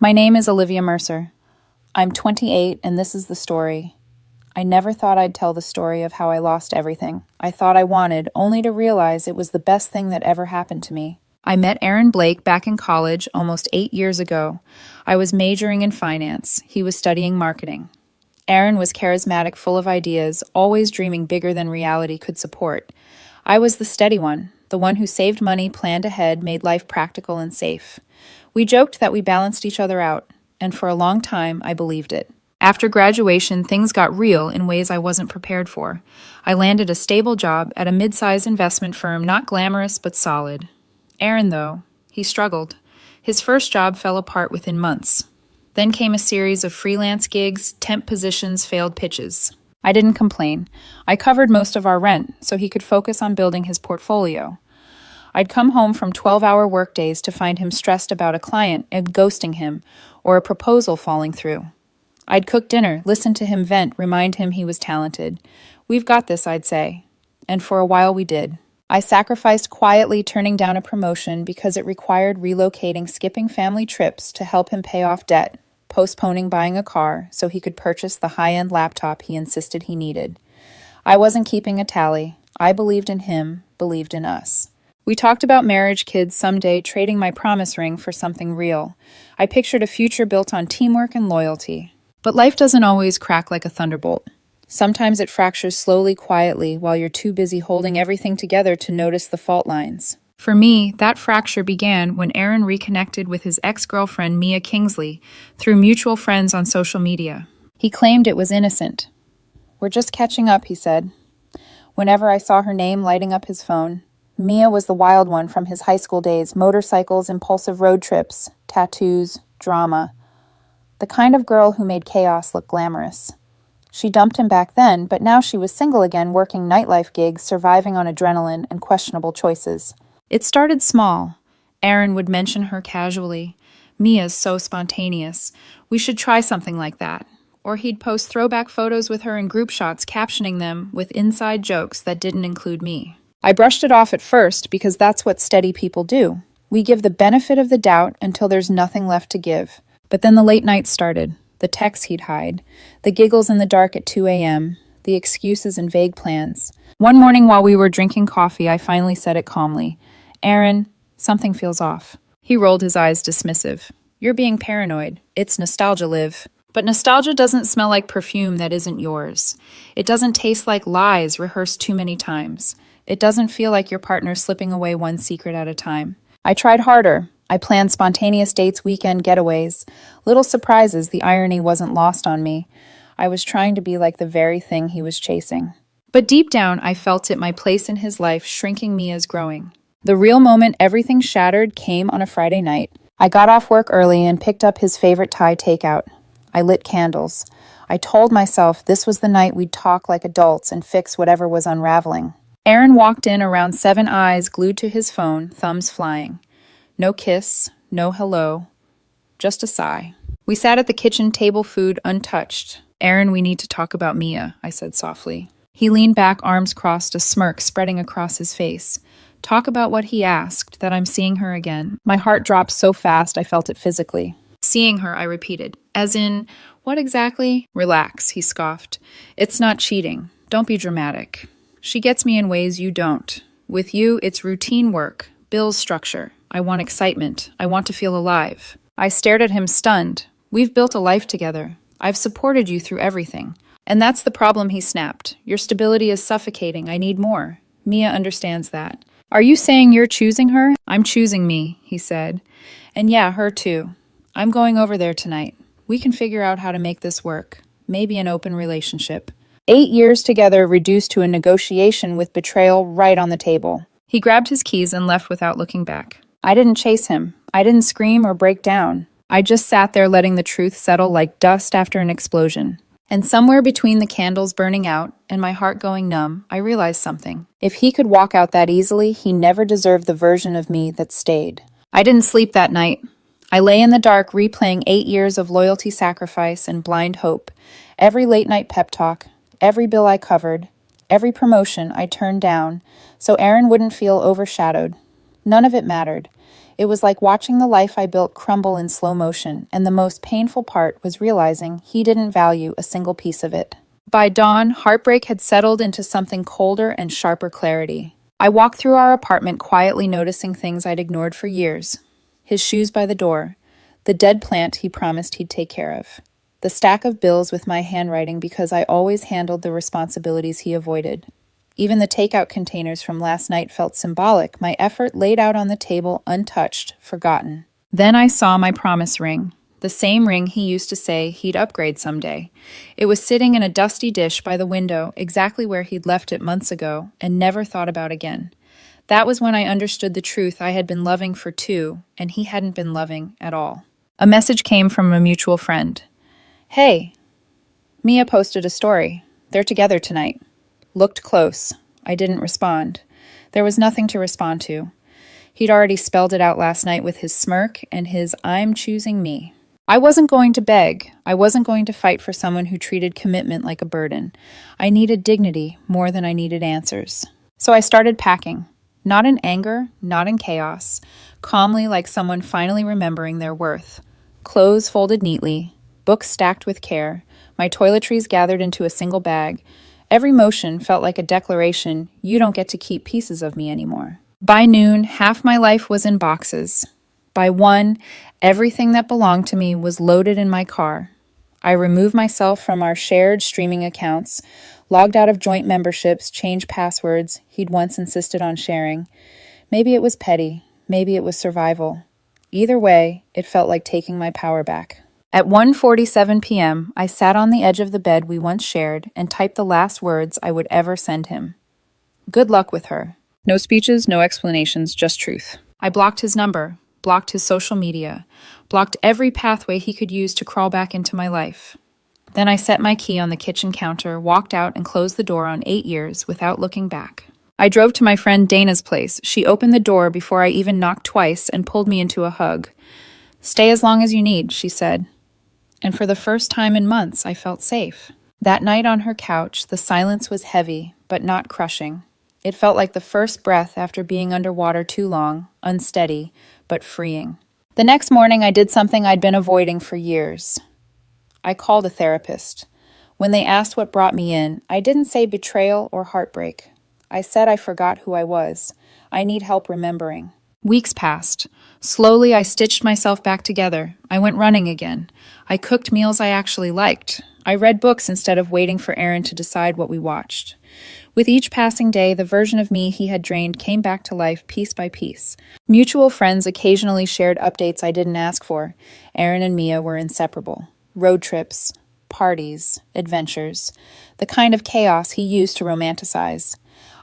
My name is Olivia Mercer. I'm 28, and this is the story. I never thought I'd tell the story of how I lost everything. I thought I wanted, only to realize it was the best thing that ever happened to me. I met Aaron Blake back in college almost 8 years ago. I was majoring in finance. He was studying marketing. Aaron was charismatic, full of ideas, always dreaming bigger than reality could support. I was the steady one, the one who saved money, planned ahead, made life practical and safe. We joked that we balanced each other out, and for a long time, I believed it. After graduation, things got real in ways I wasn't prepared for. I landed a stable job at a mid-sized investment firm, not glamorous but solid. Aaron, though, he struggled. His first job fell apart within months. Then came a series of freelance gigs, temp positions, failed pitches. I didn't complain. I covered most of our rent, so he could focus on building his portfolio. I'd come home from 12-hour workdays to find him stressed about a client and ghosting him, or a proposal falling through. I'd cook dinner, listen to him vent, remind him he was talented. We've got this, I'd say. And for a while we did. I sacrificed quietly, turning down a promotion because it required relocating, skipping family trips to help him pay off debt, postponing buying a car so he could purchase the high-end laptop he insisted he needed. I wasn't keeping a tally. I believed in him, believed in us. We talked about marriage, kids, someday trading my promise ring for something real. I pictured a future built on teamwork and loyalty. But life doesn't always crack like a thunderbolt. Sometimes it fractures slowly, quietly, while you're too busy holding everything together to notice the fault lines. For me, that fracture began when Aaron reconnected with his ex-girlfriend Mia Kingsley through mutual friends on social media. He claimed it was innocent. "We're just catching up," he said. Whenever I saw her name lighting up his phone, Mia was the wild one from his high school days, motorcycles, impulsive road trips, tattoos, drama. The kind of girl who made chaos look glamorous. She dumped him back then, but now she was single again, working nightlife gigs, surviving on adrenaline and questionable choices. It started small. Aaron would mention her casually. "Mia's so spontaneous. We should try something like that." Or he'd post throwback photos with her in group shots, captioning them with inside jokes that didn't include me. I brushed it off at first because that's what steady people do. We give the benefit of the doubt until there's nothing left to give. But then the late nights started, the texts he'd hide, the giggles in the dark at 2 a.m., the excuses and vague plans. One morning while we were drinking coffee, I finally said it calmly. "Aaron, something feels off." He rolled his eyes dismissive. "You're being paranoid. It's nostalgia, Liv." But nostalgia doesn't smell like perfume that isn't yours. It doesn't taste like lies rehearsed too many times. It doesn't feel like your partner slipping away one secret at a time. I tried harder. I planned spontaneous dates, weekend getaways. Little surprises, the irony wasn't lost on me. I was trying to be like the very thing he was chasing. But deep down, I felt it, my place in his life, shrinking me as growing. The real moment everything shattered came on a Friday night. I got off work early and picked up his favorite Thai takeout. I lit candles. I told myself this was the night we'd talk like adults and fix whatever was unraveling. Aaron walked in around 7, eyes glued to his phone, thumbs flying. No kiss, no hello, just a sigh. We sat at the kitchen table, food untouched. "Aaron, we need to talk about Mia," I said softly. He leaned back, arms crossed, a smirk spreading across his face. "Talk about what?" he asked. "That I'm seeing her again." My heart dropped so fast I felt it physically. "Seeing her," I repeated. "As in, what exactly?" "Relax," he scoffed. "It's not cheating. Don't be dramatic. She gets me in ways you don't. With you, it's routine work, bills structure. I want excitement. I want to feel alive." I stared at him, stunned. "We've built a life together. I've supported you through everything." "And that's the problem," he snapped. "Your stability is suffocating. I need more. Mia understands that." "Are you saying you're choosing her?" "I'm choosing me," he said. "And yeah, her too. I'm going over there tonight. We can figure out how to make this work. Maybe an open relationship." 8 years together reduced to a negotiation with betrayal right on the table. He grabbed his keys and left without looking back. I didn't chase him. I didn't scream or break down. I just sat there letting the truth settle like dust after an explosion. And somewhere between the candles burning out and my heart going numb, I realized something. If he could walk out that easily, he never deserved the version of me that stayed. I didn't sleep that night. I lay in the dark replaying 8 years of loyalty, sacrifice, and blind hope. Every late-night pep talk, every bill I covered, every promotion I turned down, so Aaron wouldn't feel overshadowed. None of it mattered. It was like watching the life I built crumble in slow motion, and the most painful part was realizing he didn't value a single piece of it. By dawn, heartbreak had settled into something colder and sharper clarity. I walked through our apartment quietly noticing things I'd ignored for years. His shoes by the door, the dead plant he promised he'd take care of, the stack of bills with my handwriting because I always handled the responsibilities he avoided. Even the takeout containers from last night felt symbolic, my effort laid out on the table, untouched, forgotten. Then I saw my promise ring, the same ring he used to say he'd upgrade someday. It was sitting in a dusty dish by the window, exactly where he'd left it months ago, and never thought about again. That was when I understood the truth. I had been loving for 2, and he hadn't been loving at all. A message came from a mutual friend. Hey, Mia posted a story. They're together tonight. Looked close. I didn't respond. There was nothing to respond to. He'd already spelled it out last night with his smirk and his "I'm choosing me." I wasn't going to beg. I wasn't going to fight for someone who treated commitment like a burden. I needed dignity more than I needed answers. So I started packing. Not in anger, not in chaos. Calmly, like someone finally remembering their worth. Clothes folded neatly. Books stacked with care. My toiletries gathered into a single bag. Every motion felt like a declaration, you don't get to keep pieces of me anymore. By noon, half my life was in boxes. By 1, everything that belonged to me was loaded in my car. I removed myself from our shared streaming accounts, logged out of joint memberships, changed passwords he'd once insisted on sharing. Maybe it was petty, maybe it was survival. Either way, it felt like taking my power back. At 1:47 p.m., I sat on the edge of the bed we once shared and typed the last words I would ever send him. Good luck with her. No speeches, no explanations, just truth. I blocked his number, blocked his social media, blocked every pathway he could use to crawl back into my life. Then I set my key on the kitchen counter, walked out, and closed the door on 8 years without looking back. I drove to my friend Dana's place. She opened the door before I even knocked twice and pulled me into a hug. Stay as long as you need, she said. And for the first time in months, I felt safe. That night on her couch, the silence was heavy, but not crushing. It felt like the first breath after being underwater too long, unsteady, but freeing. The next morning, I did something I'd been avoiding for years. I called a therapist. When they asked what brought me in, I didn't say betrayal or heartbreak. I said I forgot who I was. I need help remembering. Weeks passed. Slowly, I stitched myself back together. I went running again. I cooked meals I actually liked. I read books instead of waiting for Aaron to decide what we watched. With each passing day, the version of me he had drained came back to life piece by piece. Mutual friends occasionally shared updates I didn't ask for. Aaron and Mia were inseparable. Road trips, parties, adventures, the kind of chaos he used to romanticize.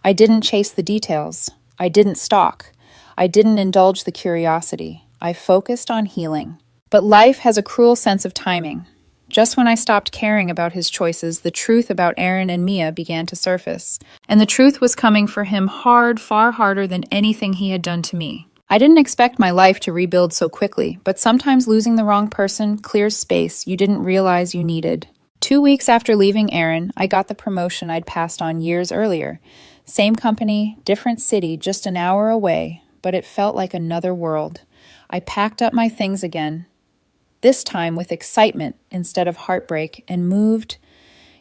I didn't chase the details. I didn't stalk. I didn't indulge the curiosity. I focused on healing. But life has a cruel sense of timing. Just when I stopped caring about his choices, the truth about Aaron and Mia began to surface. And the truth was coming for him hard, far harder than anything he had done to me. I didn't expect my life to rebuild so quickly, but sometimes losing the wrong person clears space you didn't realize you needed. 2 weeks after leaving Aaron, I got the promotion I'd passed on years earlier. Same company, different city, just an hour away, but it felt like another world. I packed up my things again, this time with excitement instead of heartbreak, and moved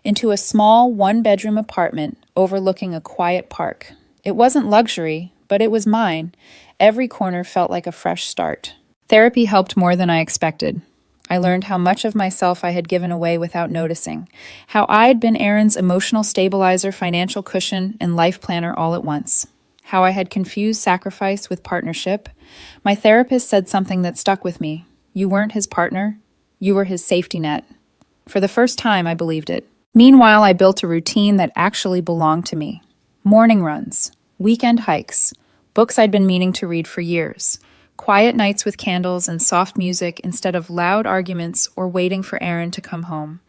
into a small one-bedroom apartment overlooking a quiet park. It wasn't luxury, but it was mine. Every corner felt like a fresh start. Therapy helped more than I expected. I learned how much of myself I had given away without noticing, how I'd been Aaron's emotional stabilizer, financial cushion, and life planner all at once, how I had confused sacrifice with partnership. My therapist said something that stuck with me. You weren't his partner, you were his safety net. For the first time, I believed it. Meanwhile, I built a routine that actually belonged to me. Morning runs, weekend hikes, books I'd been meaning to read for years, quiet nights with candles and soft music instead of loud arguments or waiting for Aaron to come home.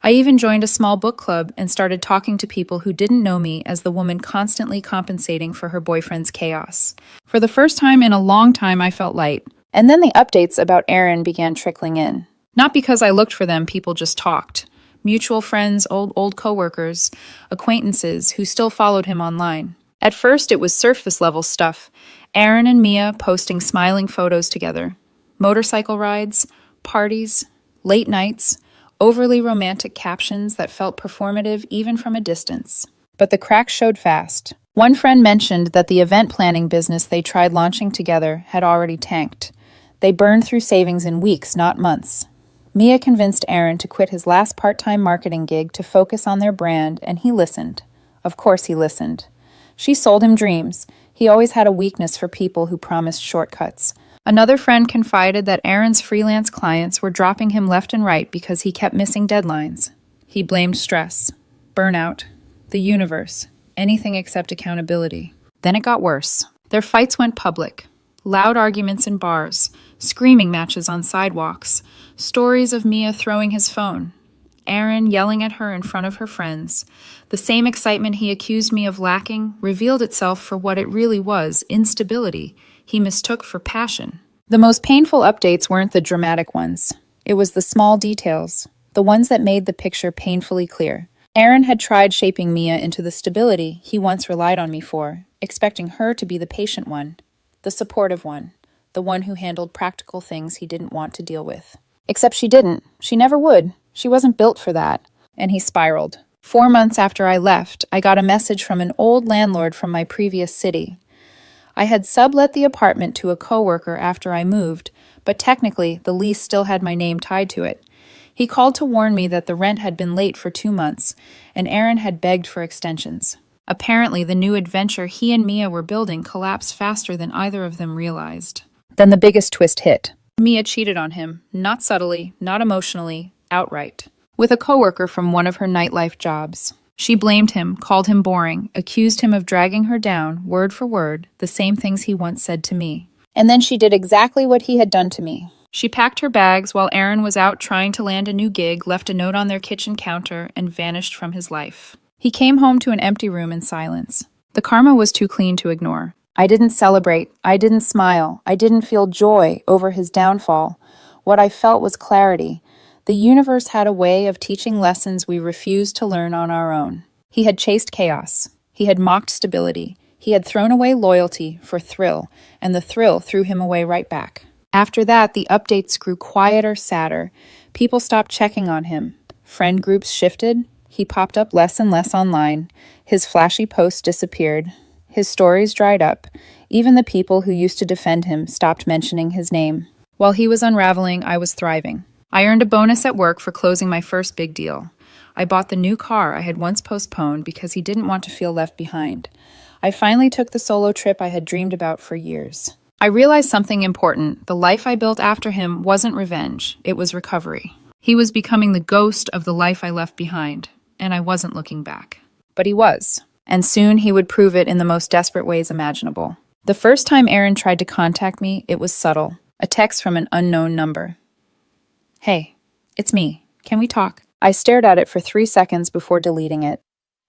I even joined a small book club and started talking to people who didn't know me as the woman constantly compensating for her boyfriend's chaos. For the first time in a long time, I felt light. And then the updates about Aaron began trickling in. Not because I looked for them, people just talked. Mutual friends, old coworkers, acquaintances who still followed him online. At first, it was surface-level stuff. Aaron and Mia posting smiling photos together. Motorcycle rides, parties, late nights, overly romantic captions that felt performative even from a distance. But the cracks showed fast. One friend mentioned that the event planning business they tried launching together had already tanked. They burned through savings in weeks, not months. Mia convinced Aaron to quit his last part-time marketing gig to focus on their brand, and he listened. Of course he listened. She sold him dreams. He always had a weakness for people who promised shortcuts. Another friend confided that Aaron's freelance clients were dropping him left and right because he kept missing deadlines. He blamed stress, burnout, the universe, anything except accountability. Then it got worse. Their fights went public. Loud arguments in bars, screaming matches on sidewalks, stories of Mia throwing his phone, Aaron yelling at her in front of her friends. The same excitement he accused me of lacking revealed itself for what it really was, instability he mistook for passion. The most painful updates weren't the dramatic ones. It was the small details, the ones that made the picture painfully clear. Aaron had tried shaping Mia into the stability he once relied on me for, expecting her to be the patient one, the supportive one, the one who handled practical things he didn't want to deal with. Except she didn't. She never would. She wasn't built for that. And he spiraled. 4 months after I left, I got a message from an old landlord from my previous city. I had sublet the apartment to a coworker after I moved, but technically the lease still had my name tied to it. He called to warn me that the rent had been late for 2 months, and Aaron had begged for extensions. Apparently, the new adventure he and Mia were building collapsed faster than either of them realized. Then the biggest twist hit. Mia cheated on him, not subtly, not emotionally, outright, with a coworker from one of her nightlife jobs. She blamed him, called him boring, accused him of dragging her down, word for word, the same things he once said to me. And then she did exactly what he had done to me. She packed her bags while Aaron was out trying to land a new gig, left a note on their kitchen counter, and vanished from his life. He came home to an empty room in silence. The karma was too clean to ignore. I didn't celebrate. I didn't smile. I didn't feel joy over his downfall. What I felt was clarity. The universe had a way of teaching lessons we refused to learn on our own. He had chased chaos. He had mocked stability. He had thrown away loyalty for thrill, and the thrill threw him away right back. After that, the updates grew quieter, sadder. People stopped checking on him. Friend groups shifted. He popped up less and less online. His flashy posts disappeared. His stories dried up. Even the people who used to defend him stopped mentioning his name. While he was unraveling, I was thriving. I earned a bonus at work for closing my first big deal. I bought the new car I had once postponed because he didn't want to feel left behind. I finally took the solo trip I had dreamed about for years. I realized something important. The life I built after him wasn't revenge. It was recovery. He was becoming the ghost of the life I left behind, and I wasn't looking back. But he was. And soon he would prove it in the most desperate ways imaginable. The first time Aaron tried to contact me, it was subtle. A text from an unknown number. "Hey, it's me. Can we talk?" I stared at it for 3 seconds before deleting it.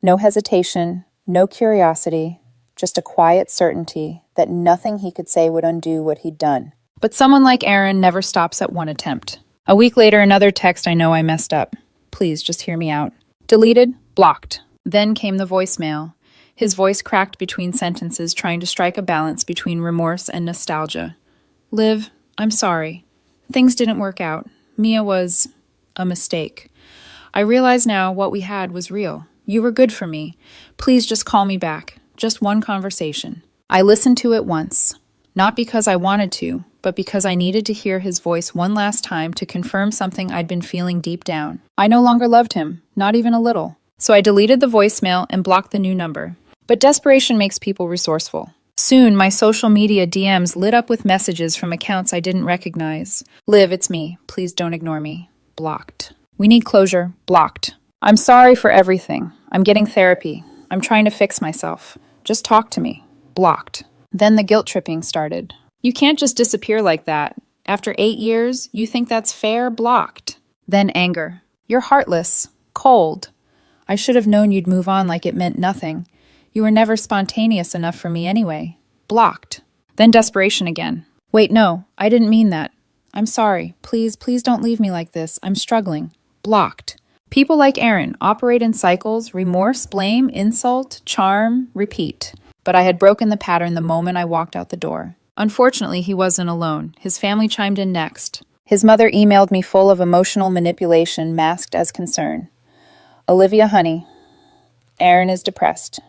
No hesitation, no curiosity, just a quiet certainty that nothing he could say would undo what he'd done. But someone like Aaron never stops at one attempt. A week later, another text. I know I messed up. Please, just hear me out. Deleted, blocked. Then came the voicemail. His voice cracked between sentences, trying to strike a balance between remorse and nostalgia. "Liv, I'm sorry. Things didn't work out. Mia was a mistake. I realize now what we had was real. You were good for me. Please just call me back. Just one conversation." I listened to it once. Not because I wanted to, but because I needed to hear his voice one last time to confirm something I'd been feeling deep down. I no longer loved him, not even a little. So I deleted the voicemail and blocked the new number. But desperation makes people resourceful. Soon, my social media DMs lit up with messages from accounts I didn't recognize. "Liv, it's me. Please don't ignore me." Blocked. "We need closure." Blocked. "I'm sorry for everything. I'm getting therapy. I'm trying to fix myself. Just talk to me." Blocked. Then the guilt tripping started. "You can't just disappear like that. After 8 years, you think that's fair?" Blocked. Then anger. "You're heartless. Cold. I should have known you'd move on like it meant nothing. You were never spontaneous enough for me anyway." Blocked. Then desperation again. "Wait, no, I didn't mean that. I'm sorry. Please, please don't leave me like this. I'm struggling." Blocked. People like Aaron operate in cycles: remorse, blame, insult, charm, repeat. but I had broken the pattern the moment I walked out the door. Unfortunately, he wasn't alone. His family chimed in next. His mother emailed me full of emotional manipulation masked as concern. Olivia, honey, Aaron is depressed.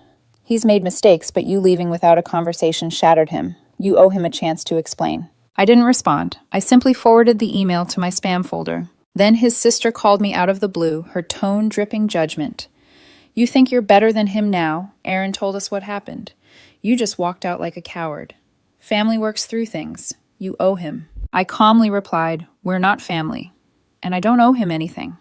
He's made mistakes, but you leaving without a conversation shattered him. You owe him a chance to explain. I didn't respond. I simply forwarded the email to my spam folder. Then his sister called me out of the blue, her tone dripping judgment. You think you're better than him now? Aaron told us what happened. You just walked out like a coward. Family works through things. You owe him. I calmly replied, we're not family, and I don't owe him anything.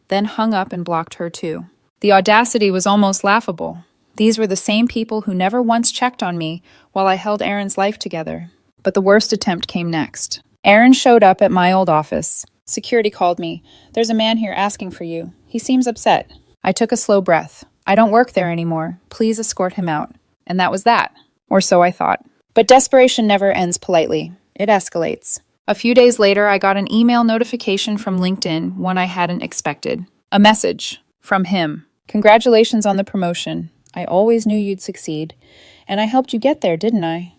Then hung up and blocked her too. The audacity was almost laughable. These were the same people who never once checked on me while I held Aaron's life together. But the worst attempt came next. Aaron showed up at my old office. Security called me. There's a man here asking for you. He seems upset. I took a slow breath. I don't work there anymore. Please escort him out. And that was that. Or so I thought. But desperation never ends politely. It escalates. A few days later, I got an email notification from LinkedIn, one I hadn't expected. A message from him. Congratulations on the promotion. I always knew you'd succeed. And I helped you get there, didn't I?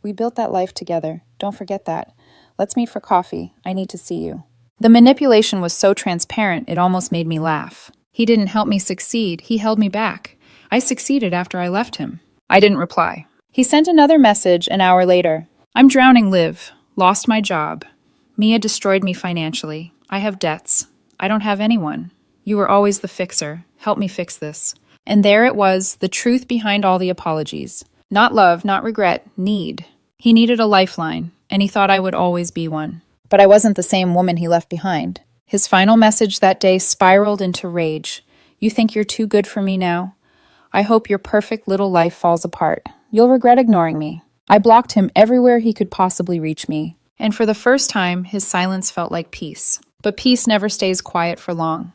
We built that life together. Don't forget that. Let's meet for coffee. I need to see you. The manipulation was so transparent, it almost made me laugh. He didn't help me succeed. He held me back. I succeeded after I left him. I didn't reply. He sent another message an hour later. I'm drowning, Liv. Lost my job. Mia destroyed me financially. I have debts. I don't have anyone. You were always the fixer. Help me fix this. And there it was, the truth behind all the apologies. Not love, not regret, need. He needed a lifeline, and he thought I would always be one. But I wasn't the same woman he left behind. His final message that day spiraled into rage. You think you're too good for me now? I hope your perfect little life falls apart. You'll regret ignoring me. I blocked him everywhere he could possibly reach me. And for the first time, his silence felt like peace. But peace never stays quiet for long.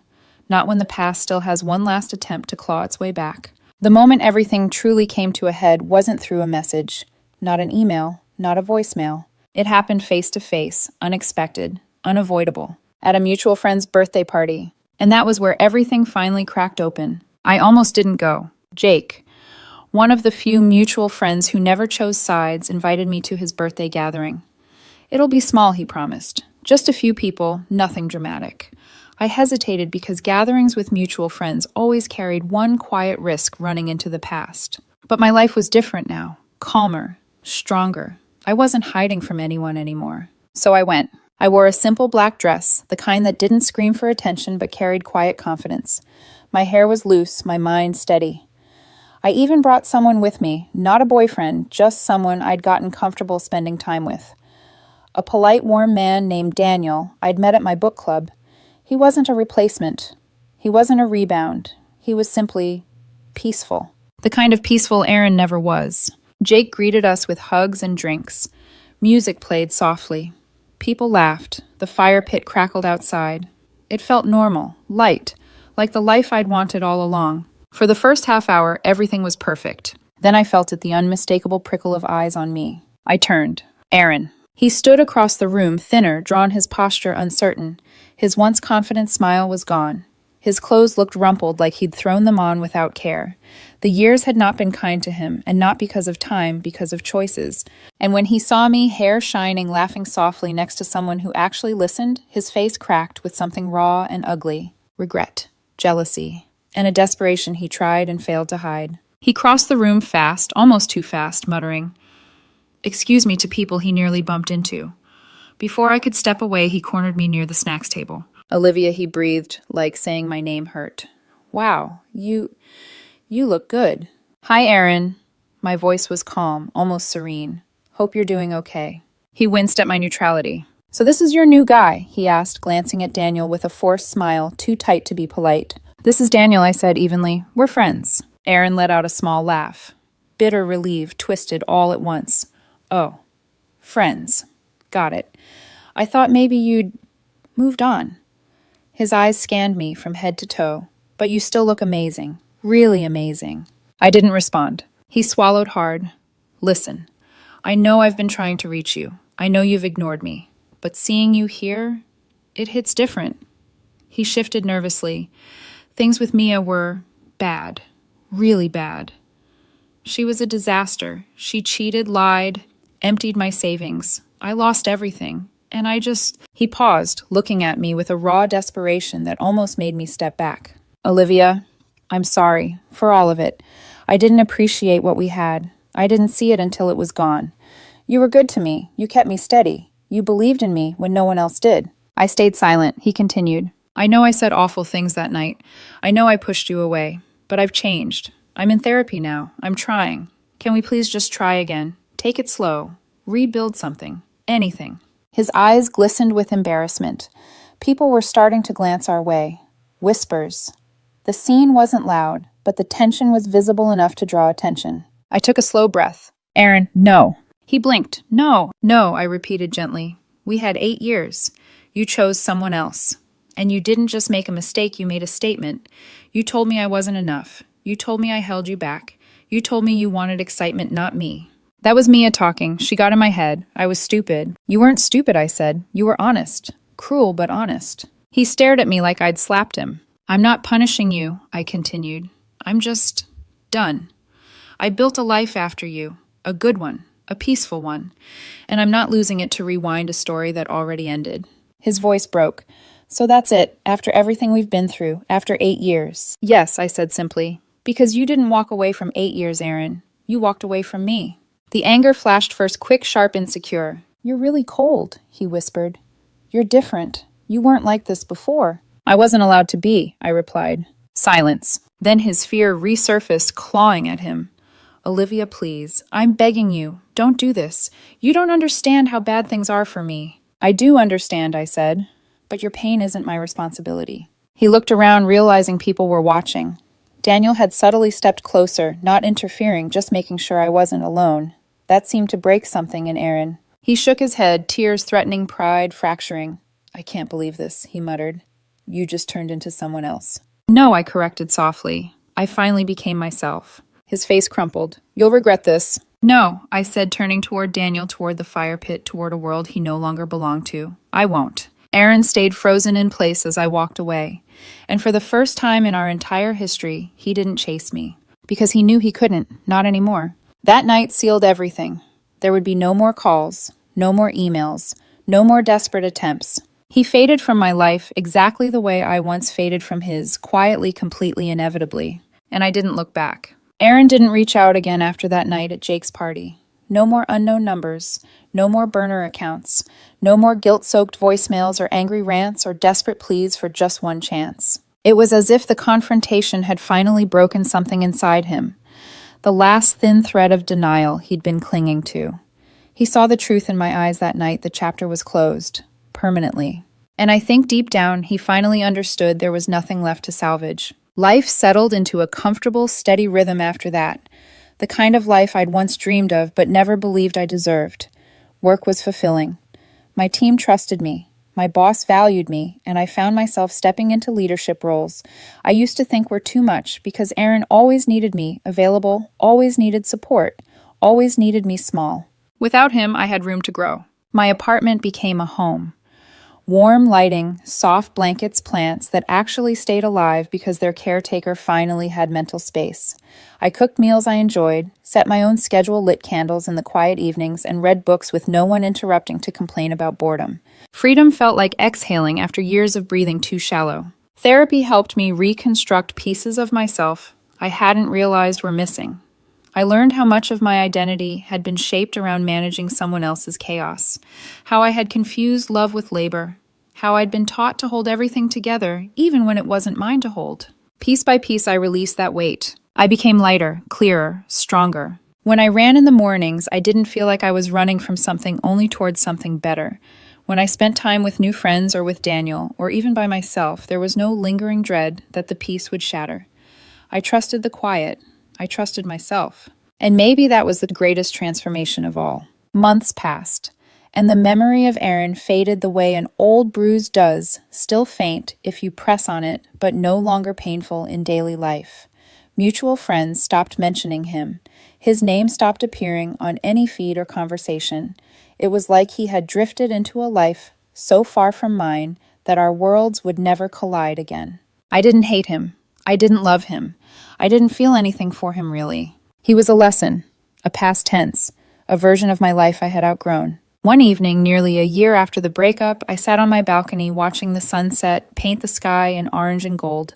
Not when the past still has one last attempt to claw its way back. The moment everything truly came to a head wasn't through a message. Not an email, not a voicemail. It happened face to face, unexpected, unavoidable, at a mutual friend's birthday party. And that was where everything finally cracked open. I almost didn't go. Jake, one of the few mutual friends who never chose sides, invited me to his birthday gathering. It'll be small, he promised. Just a few people, nothing dramatic. I hesitated because gatherings with mutual friends always carried one quiet risk running into the past. But my life was different now, calmer, stronger. I wasn't hiding from anyone anymore. So I went. I wore a simple black dress, the kind that didn't scream for attention but carried quiet confidence. My hair was loose, my mind steady. I even brought someone with me, not a boyfriend, just someone I'd gotten comfortable spending time with. A polite, warm man named Daniel I'd met at my book club. He wasn't a replacement. He wasn't a rebound. He was simply peaceful. The kind of peaceful Aaron never was. Jake greeted us with hugs and drinks. Music played softly. People laughed. The fire pit crackled outside. It felt normal, light, like the life I'd wanted all along. For the first half hour, everything was perfect. Then I felt it, the unmistakable prickle of eyes on me. I turned. Aaron. He stood across the room, thinner, drawn, his posture uncertain. His once confident smile was gone. His clothes looked rumpled like he'd thrown them on without care. The years had not been kind to him, and not because of time, because of choices. And when he saw me, hair shining, laughing softly next to someone who actually listened, his face cracked with something raw and ugly. Regret, jealousy, and a desperation he tried and failed to hide. He crossed the room fast, almost too fast, muttering, "Excuse me," to people he nearly bumped into. Before I could step away, he cornered me near the snacks table. "Olivia," he breathed, like saying my name hurt. "Wow, you look good." "Hi, Aaron." My voice was calm, almost serene. "Hope you're doing okay." He winced at my neutrality. "So this is your new guy?" he asked, glancing at Daniel with a forced smile, too tight to be polite. "This is Daniel," I said evenly. "We're friends." Aaron let out a small laugh. Bitter relief twisted all at once. "Oh, friends. Got it. I thought maybe you'd moved on." His eyes scanned me from head to toe. "But you still look amazing. Really amazing." I didn't respond. He swallowed hard. "Listen, I know I've been trying to reach you. I know you've ignored me. But seeing you here, it hits different." He shifted nervously. "Things with Mia were bad. Really bad. She was a disaster. She cheated, lied, emptied my savings. I lost everything. And He paused, looking at me with a raw desperation that almost made me step back. Olivia, I'm sorry for all of it. I didn't appreciate what we had. I didn't see it until it was gone. You were good to me. You kept me steady. You believed in me when no one else did. I stayed silent. He continued. I know I said awful things that night. I know I pushed you away. But I've changed. I'm in therapy now. I'm trying. Can we please just try again? Take it slow. Rebuild something. Anything. His eyes glistened with embarrassment. People were starting to glance our way. Whispers. The scene wasn't loud, but the tension was visible enough to draw attention. I took a slow breath. Aaron, no. He blinked. No, I repeated gently. We had 8 years. You chose someone else. And you didn't just make a mistake, you made a statement. You told me I wasn't enough. You told me I held you back. You told me you wanted excitement, not me. That was Mia talking. She got in my head. I was stupid. You weren't stupid, I said. You were honest. Cruel, but honest. He stared at me like I'd slapped him. I'm not punishing you, I continued. I'm just done. I built a life after you. A good one. A peaceful one. And I'm not losing it to rewind a story that already ended. His voice broke. So that's it, after everything we've been through, after 8 years. Yes, I said simply. Because you didn't walk away from 8 years, Aaron. You walked away from me. The anger flashed first quick, sharp, insecure. You're really cold, he whispered. You're different. You weren't like this before. I wasn't allowed to be, I replied. Silence. Then his fear resurfaced, clawing at him. Olivia, please. I'm begging you. Don't do this. You don't understand how bad things are for me. I do understand, I said. But your pain isn't my responsibility. He looked around, realizing people were watching. Daniel had subtly stepped closer, not interfering, just making sure I wasn't alone. That seemed to break something in Aaron. He shook his head, tears threatening, pride fracturing. I can't believe this, he muttered. You just turned into someone else. No, I corrected softly. I finally became myself. His face crumpled. You'll regret this. No, I said, turning toward Daniel, toward the fire pit, toward a world he no longer belonged to. I won't. Aaron stayed frozen in place as I walked away. And for the first time in our entire history, he didn't chase me. Because he knew he couldn't, not anymore. That night sealed everything. There would be no more calls, no more emails, no more desperate attempts. He faded from my life exactly the way I once faded from his, quietly, completely, inevitably. And I didn't look back. Aaron didn't reach out again after that night at Jake's party. No more unknown numbers, no more burner accounts, no more guilt-soaked voicemails or angry rants or desperate pleas for just one chance. It was as if the confrontation had finally broken something inside him, the last thin thread of denial he'd been clinging to. He saw the truth in my eyes that night. The chapter was closed, permanently. And I think deep down he finally understood there was nothing left to salvage. Life settled into a comfortable, steady rhythm after that. The kind of life I'd once dreamed of but never believed I deserved. Work was fulfilling. My team trusted me. My boss valued me, and I found myself stepping into leadership roles I used to think were too much because Aaron always needed me available, always needed support, always needed me small. Without him, I had room to grow. My apartment became a home. Warm lighting, soft blankets, plants that actually stayed alive because their caretaker finally had mental space. I cooked meals I enjoyed, set my own schedule, lit candles in the quiet evenings, and read books with no one interrupting to complain about boredom. Freedom felt like exhaling after years of breathing too shallow. Therapy helped me reconstruct pieces of myself I hadn't realized were missing. I learned how much of my identity had been shaped around managing someone else's chaos, how I had confused love with labor, how I'd been taught to hold everything together, even when it wasn't mine to hold. Piece by piece, I released that weight. I became lighter, clearer, stronger. When I ran in the mornings, I didn't feel like I was running from something, only towards something better. When I spent time with new friends or with Daniel, or even by myself, there was no lingering dread that the peace would shatter. I trusted the quiet. I trusted myself. And maybe that was the greatest transformation of all. Months passed, and the memory of Aaron faded the way an old bruise does, still faint if you press on it, but no longer painful in daily life. Mutual friends stopped mentioning him. His name stopped appearing on any feed or conversation. It was like he had drifted into a life so far from mine that our worlds would never collide again. I didn't hate him. I didn't love him. I didn't feel anything for him, really. He was a lesson, a past tense, a version of my life I had outgrown. One evening, nearly a year after the breakup, I sat on my balcony watching the sunset paint the sky in orange and gold.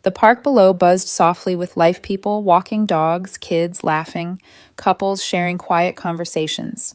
The park below buzzed softly with life people, walking dogs, kids laughing, couples sharing quiet conversations.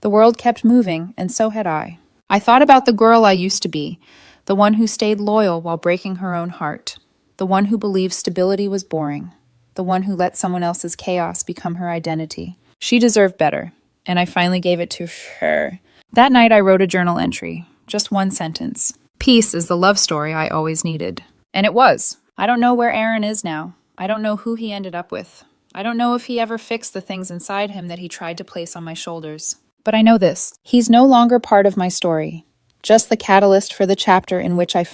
The world kept moving, and so had I. I thought about the girl I used to be, the one who stayed loyal while breaking her own heart, the one who believed stability was boring, the one who let someone else's chaos become her identity. She deserved better, and I finally gave it to her. That night I wrote a journal entry, just one sentence. Peace is the love story I always needed. And it was. I don't know where Aaron is now. I don't know who he ended up with. I don't know if he ever fixed the things inside him that he tried to place on my shoulders. But I know this. He's no longer part of my story, just the catalyst for the chapter in which I